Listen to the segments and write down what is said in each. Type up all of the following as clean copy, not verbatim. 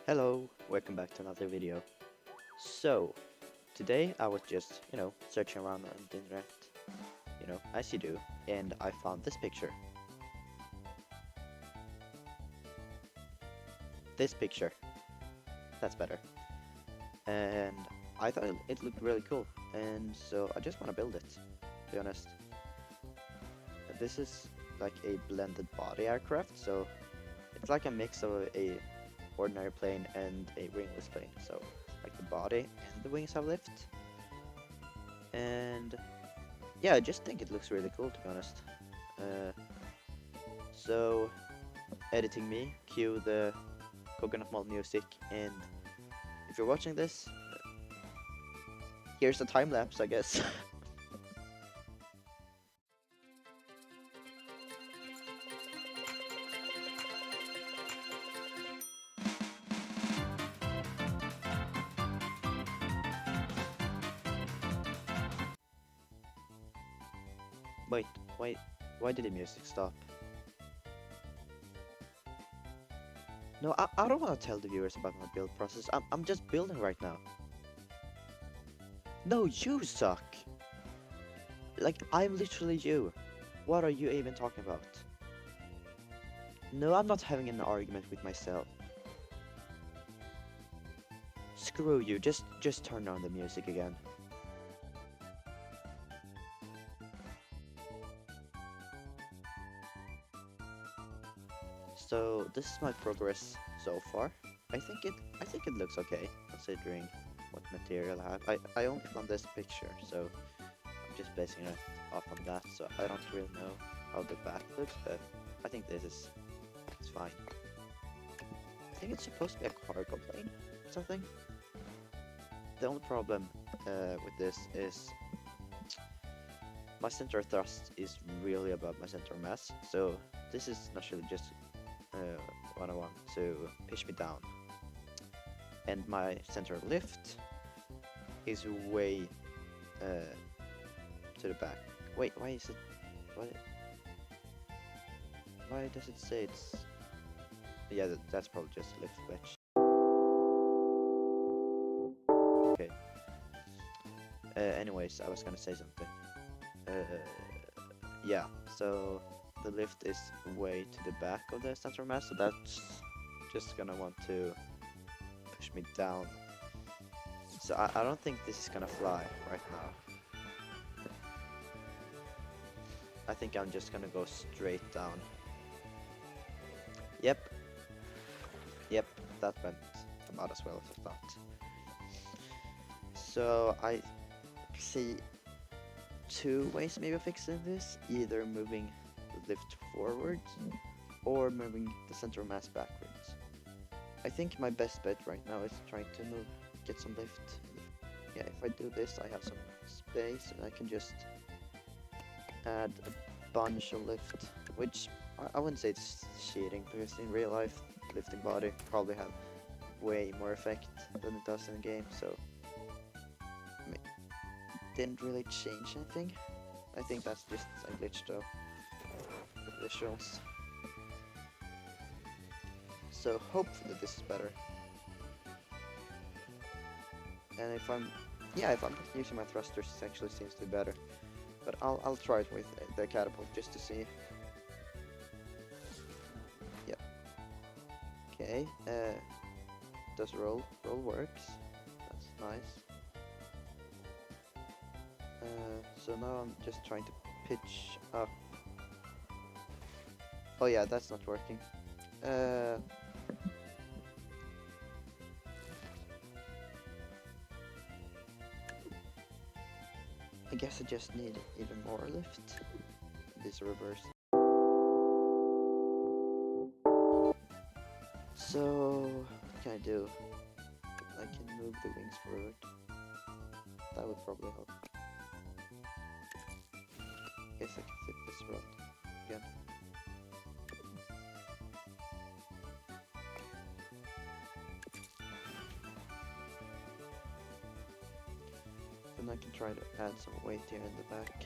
Hello, welcome back to another video. So, today I was just, searching around on the internet, as you do, and I found this picture. This picture. That's better. And I thought it looked really cool, and so I just want to build it, to be honest. This is like a blended body aircraft, so it's like a mix of a ordinary plane and a wingless plane. So, like the body and the wings have lift. And yeah, I just think it looks really cool, to be honest. Uh, so, editing me, cue the coconut malt music, and if you're watching this, here's a time lapse, I guess. Wait, why did the music stop? No, I don't want to tell the viewers about my build process. I'm just building right now. No, you suck. Like, I'm literally you. What are you even talking about? No, I'm not having an argument with myself. Screw you, just turn on the music again. So this is my progress so far. I think it looks okay considering what material I have. I only found this picture, so I'm just basing it off of that. So I don't really know how the back looks, but I think it's fine. I think it's supposed to be a cargo plane or something. The only problem with this is my center of thrust is really above my center of mass, so this is naturally just uh, what I want to pitch me down. And my center of lift is way to the back. Wait, why is it? Why, why does it say it's? Yeah, that's probably just a lift glitch. Okay. Anyways, I was gonna say something. Yeah. So the lift is way to the back of the center of mass, so that's just gonna want to push me down. So I don't think this is gonna fly right now. I think I'm just gonna go straight down. Yep, yep, that went about as well as I thought. So I see two ways maybe of fixing this, either moving the lift forwards or moving the center of mass backwards. I think my best bet right now is trying to get some lift. Yeah, if I do this, I have some space and I can just add a bunch of lift, which I wouldn't say it's cheating, because in real life, lifting body probably have way more effect than it does in the game, so it didn't really change anything. I think that's just a glitch though, the visuals. So hopefully this is better. And if I'm using my thrusters, it actually seems to be better. But I'll try it with the catapult just to see. Yep. Okay. Does roll works? That's nice. So now I'm just trying to pitch up. Oh yeah, that's not working. I guess I just need even more lift. This reverse. So what can I do? I can move the wings forward. That would probably help. Guess I can flip this around again. Then I can try to add some weight here in the back.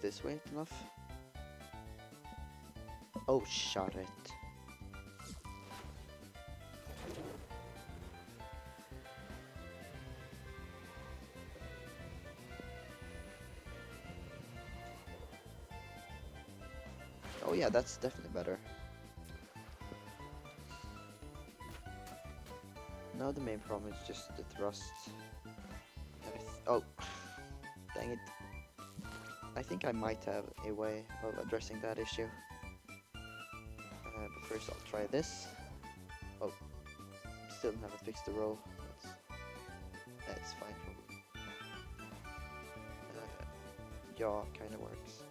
this weight enough? Oh, shut it. Oh yeah, that's definitely better. Now the main problem is just the thrust. Oh, dang it. I think I might have a way of addressing that issue. But first I'll try this. Oh, still haven't fixed the roll. That's fine probably. Yaw kinda works.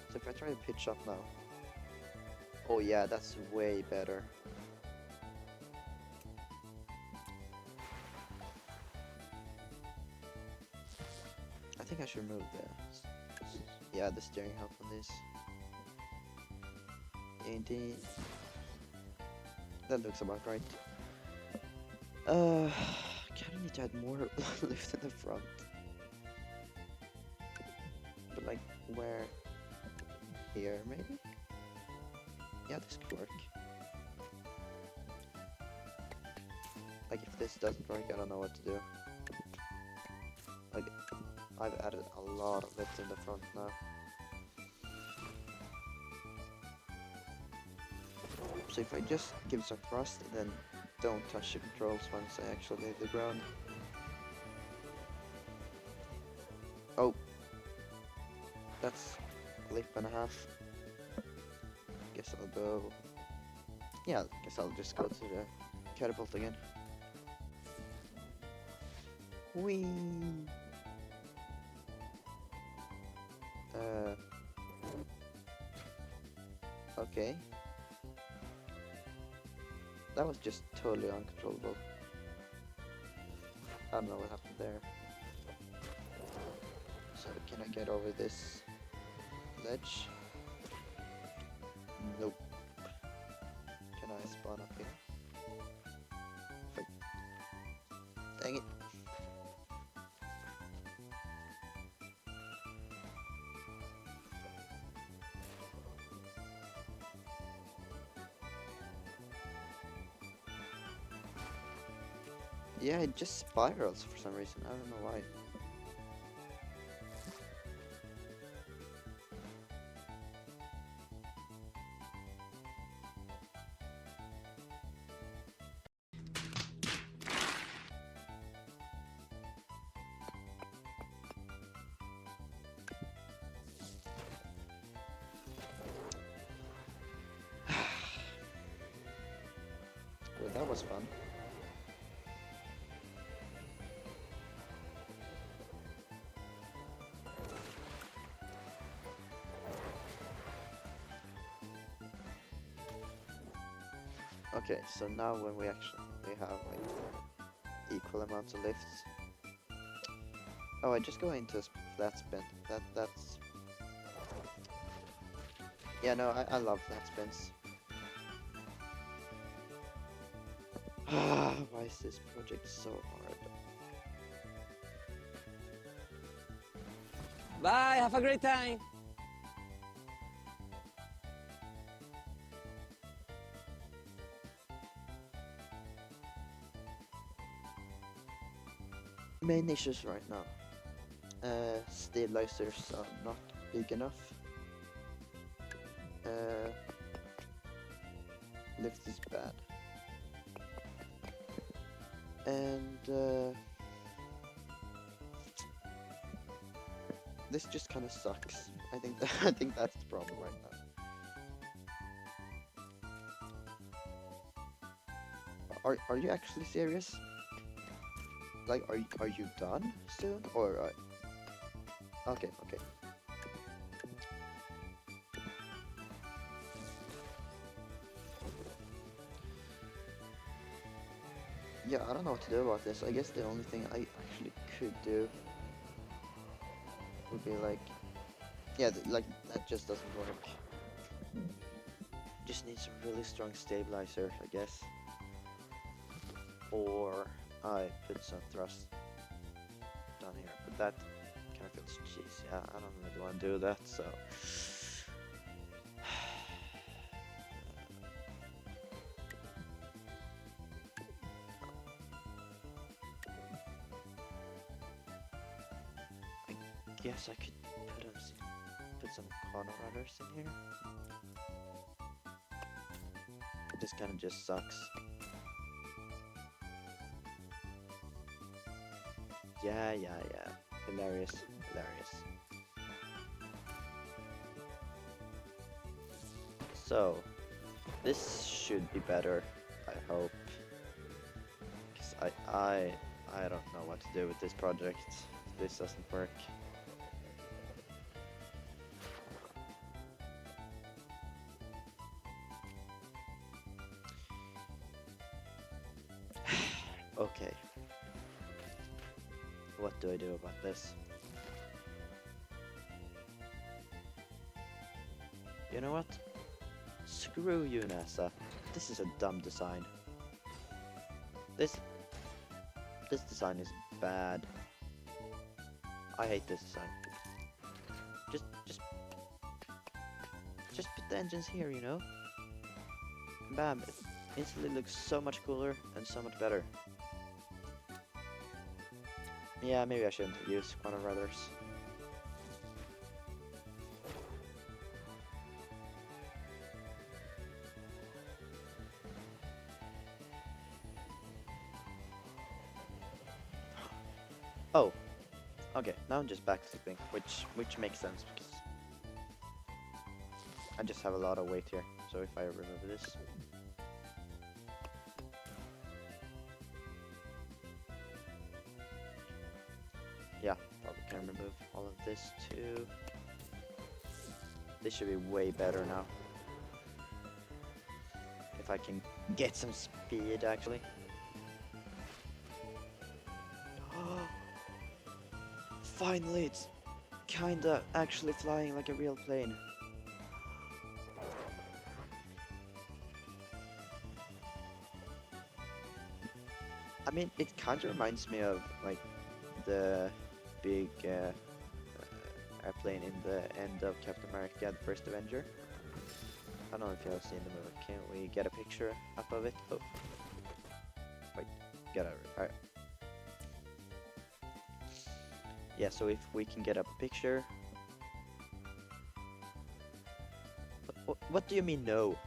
So if I try to pitch up now. Oh yeah, that's way better. I think I should remove the steering help on this. Indeed. That looks about right. Kinda need to add more lift in the front. But like, where? Here, maybe? Yeah, this could work. Like, if this doesn't work, I don't know what to do. Like, I've added a lot of lift in the front now. So if I just give some thrust and then don't touch the controls once I actually leave the ground. Oh, that's a leap and a half. Guess I'll go. Yeah, guess I'll just go to the catapult again. Whee! Okay. That was just totally uncontrollable. I don't know what happened there. So can I get over this ledge? Nope. Can I spawn up here? Dang it. Yeah, it just spirals for some reason. I don't know why. Well, that was fun. Okay, so now when we actually have like equal amounts of lifts. Oh, I just go into a flat spin. That's yeah, no, I love flat spins. Why is this project so hard? Bye, have a great time. Main issues right now. Stabilizers are not big enough. Lift is bad. And this just kind of sucks. I think I think that's the problem right now. Are you actually serious? Like, are you done soon or? Okay, okay. Yeah, I don't know what to do about this. I guess the only thing I actually could do would be like, yeah, like that just doesn't work. Just need some really strong stabilizer, I guess. Or I put some thrust down here, but that kind of feels cheesy. I don't really want to do that, so. I guess I could put some corner runners in here. This kind of just sucks. Yeah. Hilarious. So, this should be better, I hope. Because I don't know what to do with this project. This doesn't work. Okay. What do I do about this? You know what? Screw you, NASA. This is a dumb design. This design is bad. I hate this design. Just put the engines here, you know? Bam! It instantly looks so much cooler and so much better. Yeah, maybe I shouldn't use Quantum Rudders. Oh, okay. Now I'm just backflipping, which makes sense because I just have a lot of weight here. So if I remove this, yeah, probably can remove all of this too. This should be way better now. If I can get some speed, actually. Finally, it's kinda actually flying like a real plane. I mean, it kinda reminds me of like the big airplane in the end of Captain America: The First Avenger. I don't know if you have seen the movie. Can we get a picture up of it? Oh, wait, get out of it. All right. Yeah, so if we can get up a picture. What do you mean no?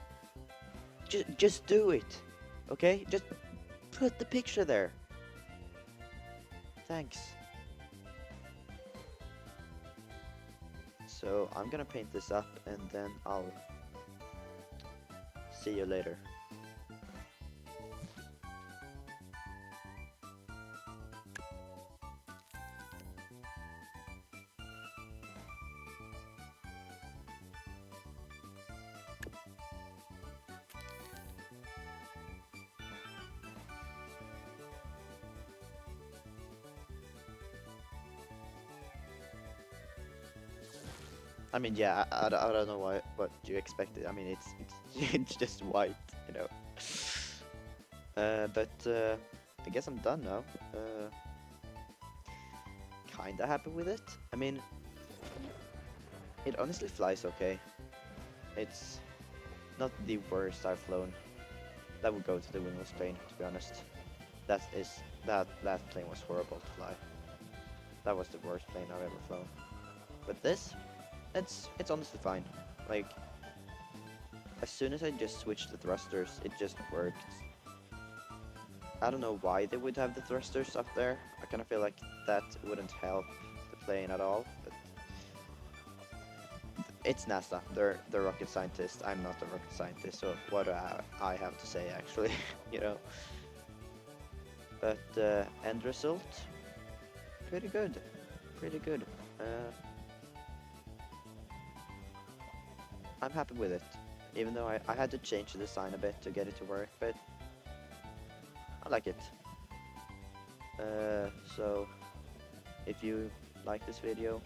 Just do it, okay? Just put the picture there. Thanks. So I'm gonna paint this up and then I'll see you later. I mean, yeah, I don't know what you expected. I mean, it's it's just white, you know. But I guess I'm done now. Kinda happy with it. I mean, it honestly flies okay. It's not the worst I've flown. That would go to the wingless plane, to be honest. That plane was horrible to fly. That was the worst plane I've ever flown. But this, it's honestly fine. Like, as soon as I just switched the thrusters, it just worked. I don't know why they would have the thrusters up there. I kind of feel like that wouldn't help the plane at all. But it's NASA. They're rocket scientists. I'm not a rocket scientist, so what do I have to say actually, you know? But end result, pretty good, pretty good. I'm happy with it, even though I had to change the design a bit to get it to work, but I like it. So if you like this video,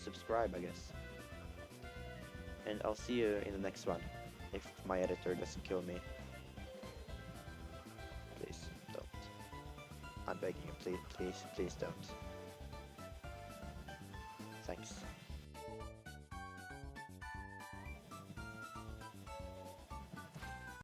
subscribe, I guess. And I'll see you in the next one, if my editor doesn't kill me. Please don't. I'm begging you, please don't.